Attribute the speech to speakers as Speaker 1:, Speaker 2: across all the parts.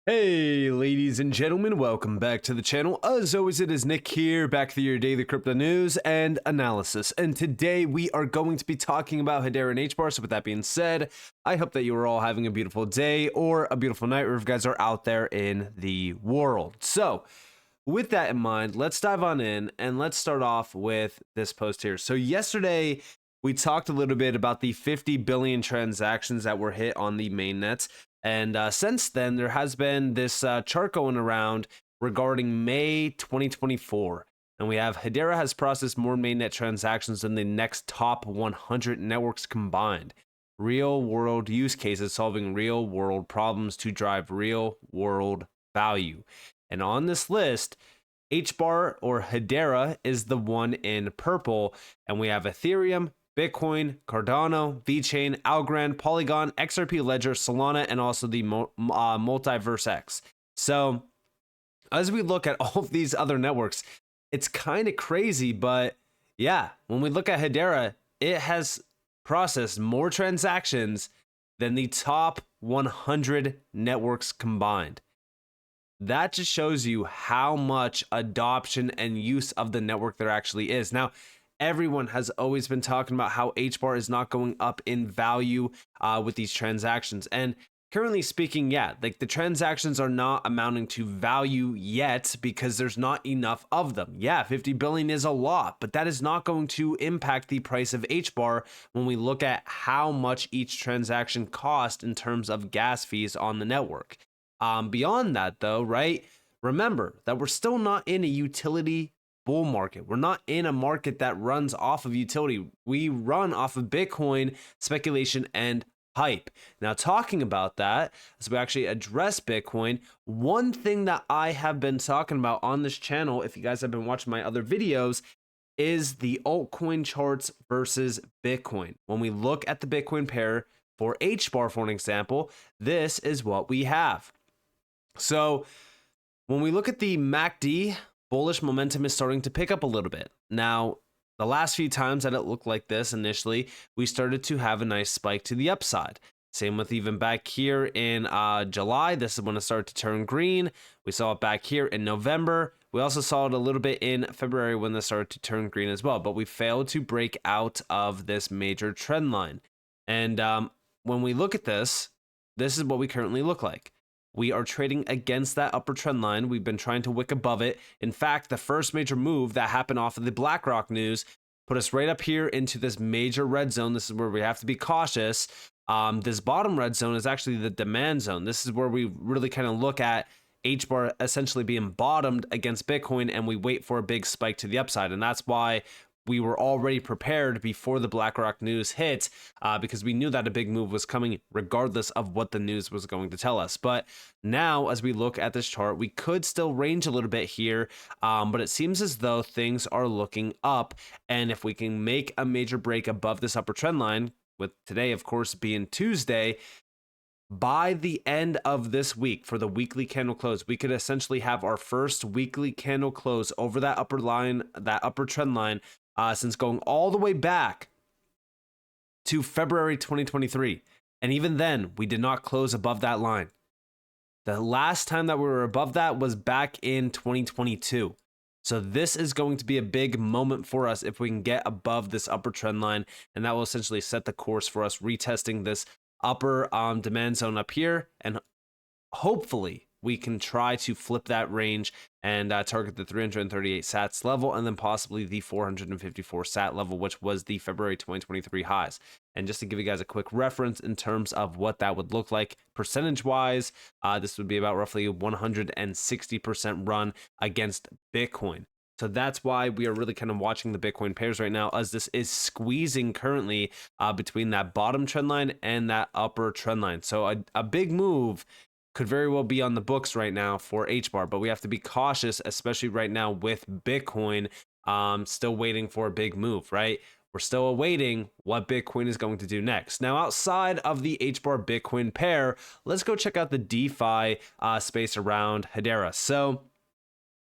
Speaker 1: Hey, ladies and gentlemen, welcome back to the channel. As always, it is Nick here, back for your daily crypto news and analysis. And today we are going to be talking about Hedera and Hbar. So with that being said, I hope that you are all having a beautiful day or a beautiful night, wherever you guys are out there in the world. So with that in mind, let's dive on in and let's start off with this post here. So yesterday, we talked a little bit about the 50 billion transactions that were hit on the mainnet. And since then, there has been this chart going around regarding May 2024. And we have Hedera has processed more mainnet transactions than the next top 100 networks combined. Real world use cases solving real world problems to drive real world value. And on this list, Hbar or Hedera is the one in purple. And we have Ethereum, Bitcoin, Cardano, VeChain, Algorand, Polygon, XRP Ledger, Solana, and also the Multiverse X. So as we look at all of these other networks, it's kind of crazy, but yeah, when we look at Hedera, it has processed more transactions than the top 100 networks combined. That just shows you how much adoption and use of the network there actually is. Now, everyone has always been talking about how Hbar is not going up in value with these transactions. And currently speaking, yeah, like the transactions are not amounting to value yet because there's not enough of them. Yeah, 50 billion is a lot, but that is not going to impact the price of Hbar when we look at how much each transaction cost in terms of gas fees on the network. Beyond that, though, right? Remember that we're still not in a utility bull market. We're not in a market that runs off of utility. We run off of Bitcoin, speculation, and hype. Now, talking about that, as we actually address Bitcoin, one thing that I have been talking about on this channel, if you guys have been watching my other videos, is the altcoin charts versus Bitcoin. When we look at the Bitcoin pair for Hbar, for an example, this is what we have. So when we look at the MACD, bullish momentum is starting to pick up a little bit. Now, the last few times that it looked like this initially, we started to have a nice spike to the upside. Same with even back here in July. This is when it started to turn green. We saw it back here in November. We also saw it a little bit in February when this started to turn green as well. But we failed to break out of this major trend line. And when we look at this, this is what we currently look like. We are trading against that upper trend line. We've been trying to wick above it. In fact, the first major move that happened off of the BlackRock news put us right up here into this major red zone. This is where we have to be cautious. This bottom red zone is actually the demand zone. This is where we really kind of look at Hbar essentially being bottomed against Bitcoin, and we wait for a big spike to the upside. And that's why we were already prepared before the BlackRock news hit because we knew that a big move was coming regardless of what the news was going to tell us. But now, as we look at this chart, we could still range a little bit here, but it seems as though things are looking up. And if we can make a major break above this upper trend line, with today, of course, being Tuesday, by the end of this week for the weekly candle close, we could essentially have our first weekly candle close over that upper line, that upper trend line, since going all the way back to February 2023. And even then, we did not close above that line. The last time that we were above that was back in 2022. So this is going to be a big moment for us if we can get above this upper trend line, and that will essentially set the course for us retesting this upper demand zone up here, and hopefully we can try to flip that range and target the 338 sats level, and then possibly the 454 sat level, which was the February 2023 highs. And just to give you guys a quick reference in terms of what that would look like percentage wise, this would be about roughly 160% run against Bitcoin. So that's why we are really kind of watching the Bitcoin pairs right now, as this is squeezing currently between that bottom trend line and that upper trend line. So a big move could very well be on the books right now for Hbar, but we have to be cautious, especially right now with Bitcoin still waiting for a big move, right? We're still awaiting what Bitcoin is going to do next. Now, outside of the Hbar Bitcoin pair, let's go check out the DeFi space around Hedera. So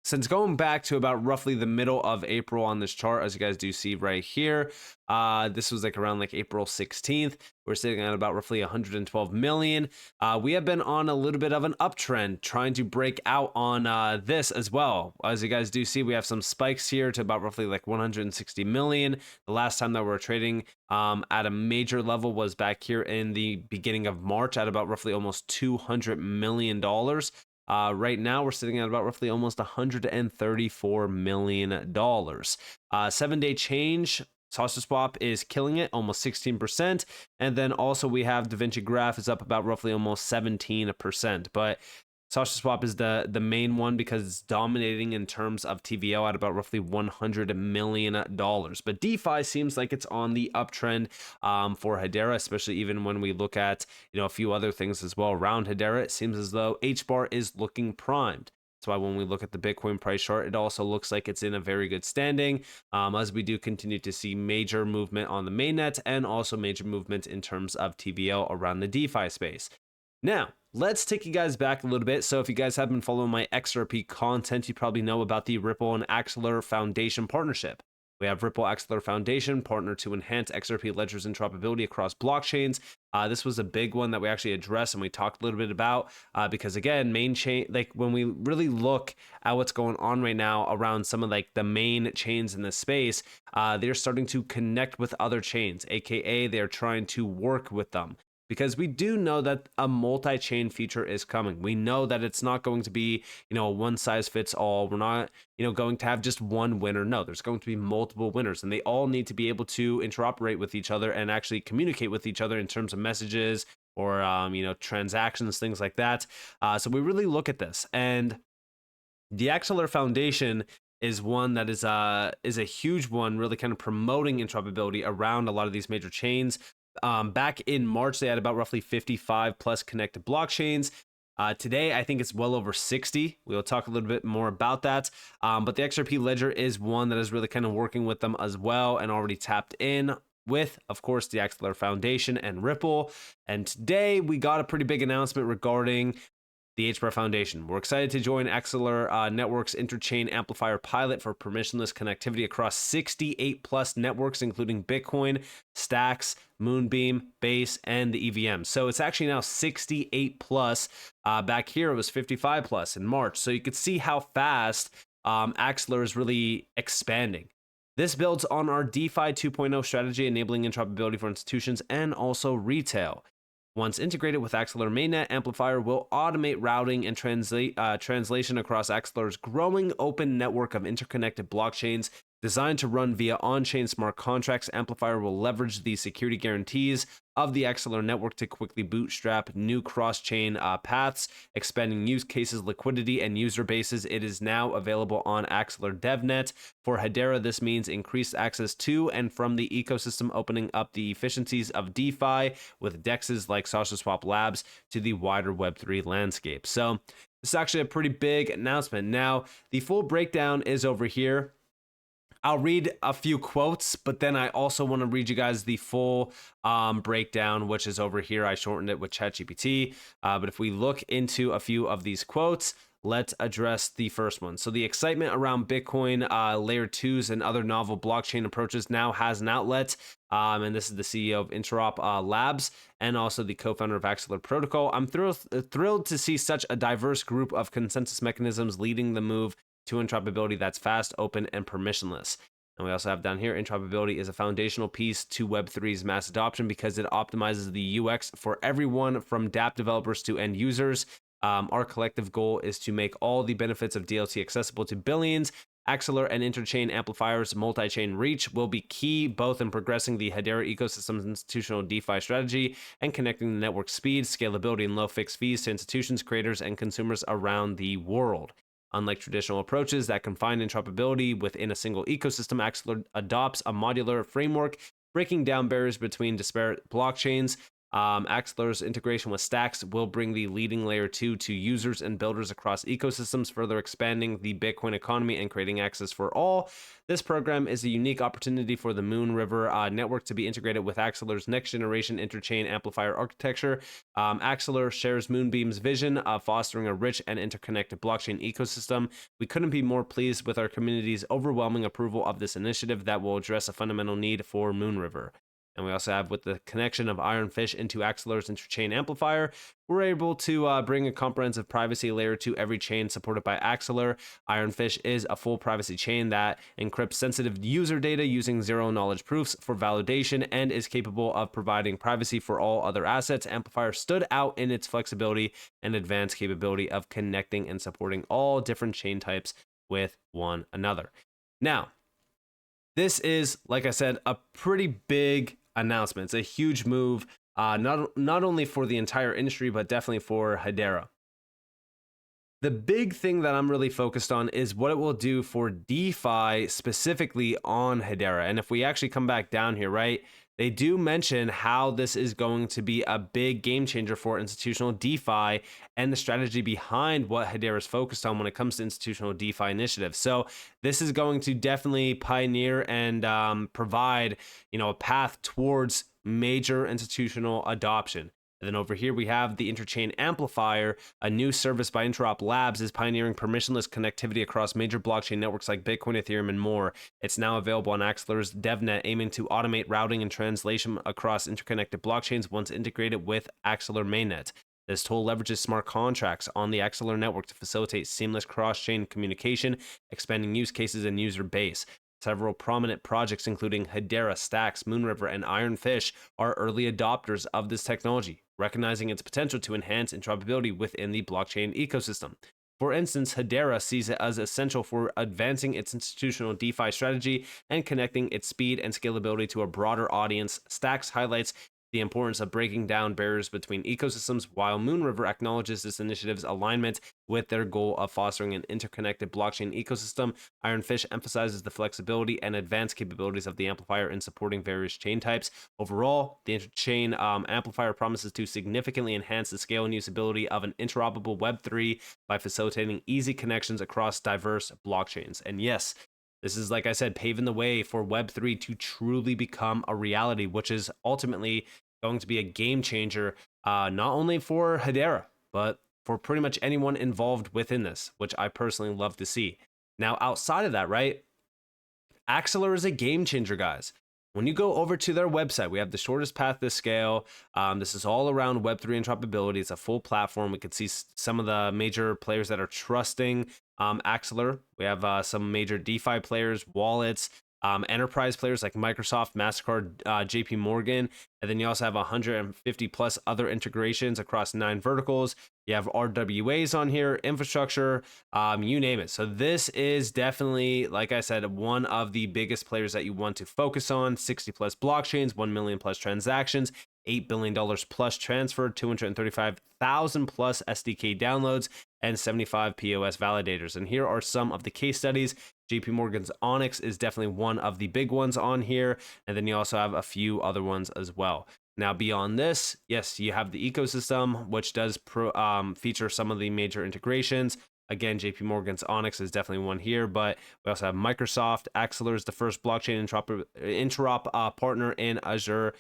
Speaker 1: since going back to about roughly the middle of April on this chart, as you guys do see right here, this was like around like April 16th. We're sitting at about roughly 112 million. We have been on a little bit of an uptrend, trying to break out on this as well. As you guys do see, we have some spikes here to about roughly like 160 million. The last time that we were trading at a major level was back here in the beginning of March at about roughly almost $200 million. Right now, we're sitting at about roughly almost $134 million. 7-day change, SushiSwap is killing it, almost 16%. And then also we have DaVinci Graph is up about roughly almost 17%. But SushiSwap is the main one because it's dominating in terms of TVL at about roughly $100 million. But DeFi seems like it's on the uptrend for Hedera, especially even when we look at a few other things as well around Hedera. It seems as though HBAR is looking primed. That's why when we look at the Bitcoin price chart, it also looks like it's in a very good standing, as we do continue to see major movement on the mainnet and also major movement in terms of TVL around the DeFi space. Now, let's take you guys back a little bit. So if you guys have been following my XRP content, you probably know about the Ripple and Axelar Foundation partnership. We have Ripple Axelar Foundation partner to enhance XRP ledgers interoperability across blockchains. This was a big one that we actually addressed and we talked a little bit about because again, main chain, like when we really look at what's going on right now around some of like the main chains in this space, they're starting to connect with other chains, aka they're trying to work with them. Because we do know that a multi-chain feature is coming. We know that it's not going to be, a one size fits all. We're not, going to have just one winner. No, there's going to be multiple winners and they all need to be able to interoperate with each other and actually communicate with each other in terms of messages or, transactions, things like that. So we really look at this, and the Axelar Foundation is one that is a huge one, really kind of promoting interoperability around a lot of these major chains. Back in March, they had about roughly 55 plus connected blockchains. Today, I think it's well over 60. We'll talk a little bit more about that. But the XRP Ledger is one that is really kind of working with them as well and already tapped in with, of course, the Axelar Foundation and Ripple. And today, we got a pretty big announcement regarding the HBAR Foundation. We're excited to join Axelar Network's Interchain Amplifier pilot for permissionless connectivity across 68 plus networks, including Bitcoin, Stacks, Moonbeam, Base, and the EVM. So it's actually now 68 plus. Back here, it was 55 plus in March. So you could see how fast Axelar is really expanding. This builds on our DeFi 2.0 strategy, enabling interoperability for institutions and also retail. Once integrated with Axelar Mainnet, Amplifier will automate routing and translation across Axelar's growing open network of interconnected blockchains. Designed to run via on-chain smart contracts, Amplifier will leverage the security guarantees of the Axelar network to quickly bootstrap new cross-chain paths, expanding use cases, liquidity, and user bases. It is now available on Axelar DevNet. For Hedera, this means increased access to and from the ecosystem, opening up the efficiencies of DeFi with dexes like SushiSwap Labs to the wider Web3 landscape. So this is actually a pretty big announcement. Now, the full breakdown is over here. I'll read a few quotes, but then I also want to read you guys the full breakdown, which is over here. I shortened it with ChatGPT. But if we look into a few of these quotes, let's address the first one. So the excitement around Bitcoin, layer 2s and other novel blockchain approaches now has an outlet. And this is the CEO of Interop Labs and also the co-founder of Axelar Protocol. I'm thrilled to see such a diverse group of consensus mechanisms leading the move to interoperability that's fast, open, and permissionless. And we also have down here, interoperability is a foundational piece to Web3's mass adoption because it optimizes the UX for everyone from dApp developers to end users. Our collective goal is to make all the benefits of DLT accessible to billions. Axelar and Interchain Amplifier's multi-chain reach will be key both in progressing the Hedera ecosystem's institutional DeFi strategy and connecting the network speed, scalability, and low fixed fees to institutions, creators, and consumers around the world. Unlike traditional approaches that confine interoperability within a single ecosystem, Axelar adopts a modular framework, breaking down barriers between disparate blockchains. Axelar's integration with Stacks will bring the leading layer 2 to users and builders across ecosystems, further expanding the Bitcoin economy and creating access for all. This program is a unique opportunity for the Moon River network to be integrated with Axelar's next generation interchain amplifier architecture. Axelar shares Moonbeam's vision of fostering a rich and interconnected blockchain ecosystem. We couldn't be more pleased with our community's overwhelming approval of this initiative that will address a fundamental need for Moon River. And we also have, with the connection of Ironfish into Axelar's interchain amplifier, we're able to bring a comprehensive privacy layer to every chain supported by Axelar. Ironfish is a full privacy chain that encrypts sensitive user data using zero-knowledge proofs for validation and is capable of providing privacy for all other assets. Amplifier stood out in its flexibility and advanced capability of connecting and supporting all different chain types with one another. Now, this is, like I said, a pretty big announcement. It's a huge move, not only for the entire industry, but definitely for Hedera. The big thing that I'm really focused on is what it will do for DeFi specifically on Hedera. And if we actually come back down here, right, they do mention how this is going to be a big game changer for institutional DeFi and the strategy behind what Hedera is focused on when it comes to institutional DeFi initiatives. So this is going to definitely pioneer and provide, a path towards major institutional adoption. And then over here, we have the Interchain Amplifier, a new service by Interop Labs is pioneering permissionless connectivity across major blockchain networks like Bitcoin, Ethereum, and more. It's now available on Axelar's DevNet, aiming to automate routing and translation across interconnected blockchains once integrated with Axelar mainnet. This tool leverages smart contracts on the Axelar network to facilitate seamless cross-chain communication, expanding use cases and user base. Several prominent projects, including Hedera, Stacks, Moonriver, and Ironfish, are early adopters of this technology, recognizing its potential to enhance interoperability within the blockchain ecosystem. For instance, Hedera sees it as essential for advancing its institutional DeFi strategy and connecting its speed and scalability to a broader audience. Stacks highlights the importance of breaking down barriers between ecosystems, while Moonriver acknowledges this initiative's alignment with their goal of fostering an interconnected blockchain ecosystem. Ironfish emphasizes the flexibility and advanced capabilities of the amplifier in supporting various chain types. Overall, the interchain amplifier promises to significantly enhance the scale and usability of an interoperable Web3 by facilitating easy connections across diverse blockchains. And yes, this is, like I said, paving the way for Web3 to truly become a reality, which is ultimately going to be a game changer, not only for Hedera, but for pretty much anyone involved within this, which I personally love to see. Now, outside of that, right, Axelar is a game changer, guys. When you go over to their website, we have the shortest path to scale. This is all around Web3 interoperability. It's a full platform. We could see some of the major players that are trusting Axelar. We have some major DeFi players, wallets, enterprise players like Microsoft, MasterCard, JP Morgan. And then you also have 150 plus other integrations across 9 verticals. You have RWAs on here, infrastructure, you name it. So this is definitely, like I said, one of the biggest players that you want to focus on. 60 plus blockchains, 1 million plus transactions, $8 billion plus transferred, 235,000 plus SDK downloads, and 75 POS validators. And here are some of the case studies. JP Morgan's Onyx is definitely one of the big ones on here. And then you also have a few other ones as well. Now, beyond this, yes, you have the ecosystem, which does feature some of the major integrations. Again, JP Morgan's Onyx is definitely one here, but we also have Microsoft. Axelar is the first blockchain interop partner in Azure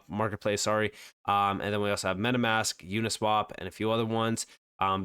Speaker 1: Marketplace, sorry. And then we also have MetaMask, Uniswap, and a few other ones.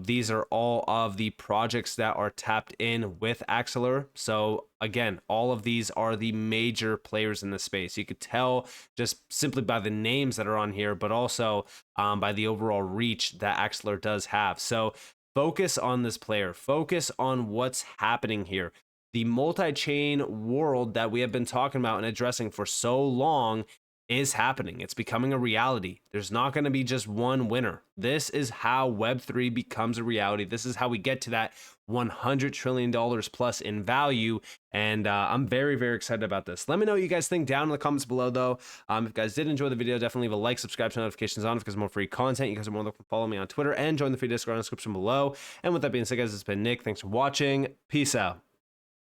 Speaker 1: These are all of the projects that are tapped in with Axelar. So again, all of these are the major players in the space. You could tell just simply by the names that are on here, but also by the overall reach that Axelar does have. So focus on this player. Focus on what's happening here. The multi-chain world that we have been talking about and addressing for so long is happening. It's becoming a reality. There's not going to be just one winner. This is how Web3 becomes a reality. This is how we get to that $100 trillion plus in value. And I'm very, very excited about this. Let me know what you guys think down in the comments below, though. If you guys did enjoy the video, definitely leave a like, subscribe, turn notifications on because more free content. You guys are more than welcome to follow me on Twitter and join the free Discord in the description below. And with that being said, guys, it's been Nick. Thanks for watching. Peace out.